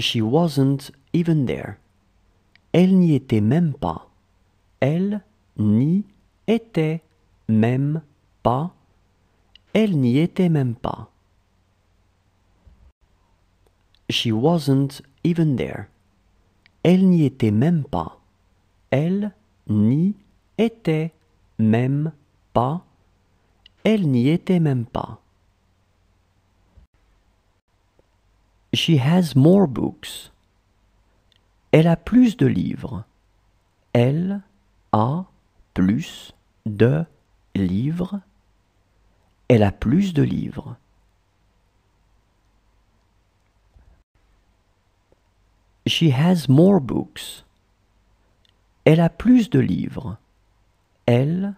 She wasn't even there. Elle n'y était même pas. Elle n'y était même pas. Elle n'y était même pas. She wasn't even there. Elle n'y était même pas. Elle n'y était même pas. Elle n'y était même pas. She has more books. Elle a plus de livres. Elle a plus de livres. Elle a plus de livres. She has more books. Elle a plus de livres. Elle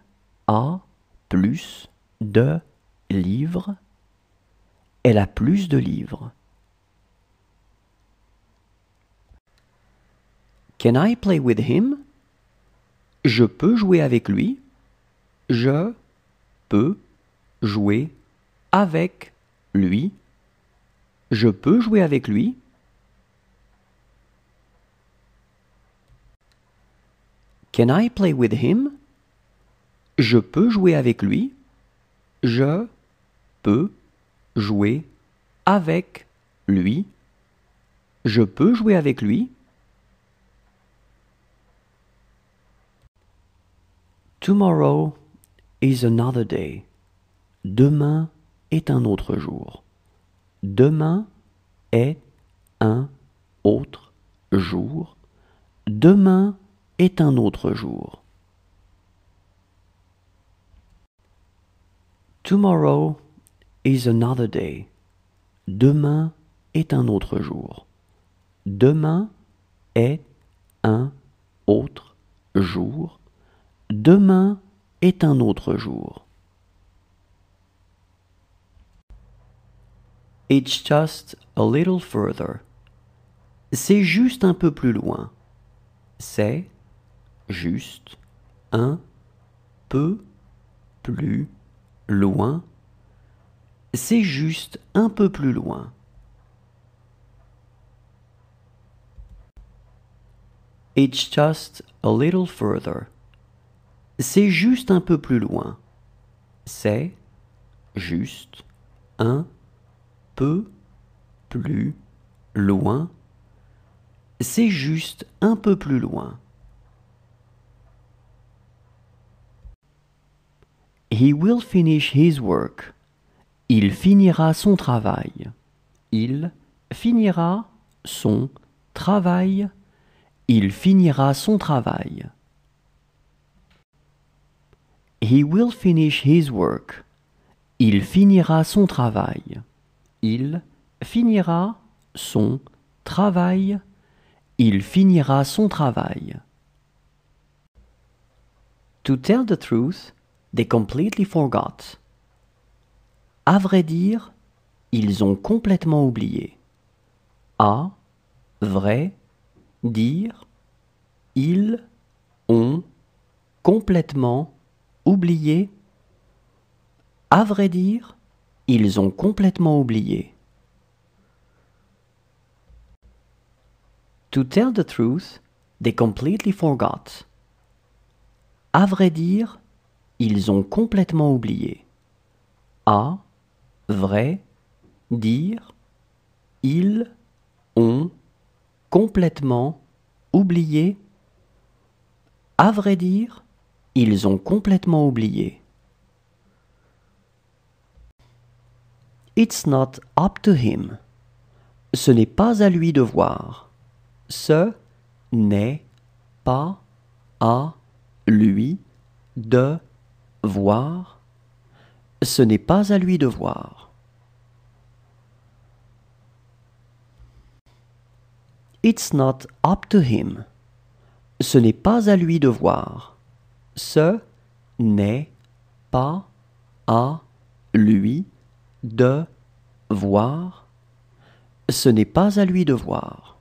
a plus de livres. Elle a plus de livres. Can I play with him? Je peux jouer avec lui. Je peux jouer avec lui. Je peux jouer avec lui. Can I play with him? Je peux jouer avec lui. Je peux jouer avec lui. Je peux jouer avec lui. Tomorrow is another day. Demain est un autre jour. Demain est un autre jour. Demain est un autre jour. Tomorrow is another day. Demain est un autre jour. Demain est un autre jour. Demain est un autre jour. It's just a little further. C'est juste un peu plus loin. C'est juste un peu plus loin. C'est juste un peu plus loin. It's just a little further. C'est juste un peu plus loin. C'est juste un peu plus loin. C'est juste un peu plus loin. He will finish his work. Il finira son travail. Il finira son travail. Il finira son travail. He will finish his work. Il finira son travail. Il finira son travail. Il finira son travail. To tell the truth, they completely forgot. À vrai dire, ils ont complètement oublié. À vrai dire, ils ont complètement oublié. À vrai dire, ils ont complètement oublié. To tell the truth, they completely forgot. À vrai dire, ils ont complètement oublié. À vrai dire, ils ont complètement oublié. À vrai dire, ils ont complètement oublié. It's not up to him. Ce n'est pas à lui de voir. Ce n'est pas à lui de voir. Ce n'est pas à lui de voir. It's not up to him. Ce n'est pas à lui de voir. Ce n'est pas à lui de voir. Ce n'est pas à lui de voir.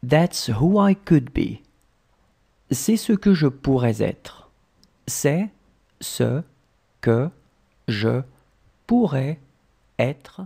That's who I could be. C'est ce que je pourrais être. C'est ce que je pourrais être,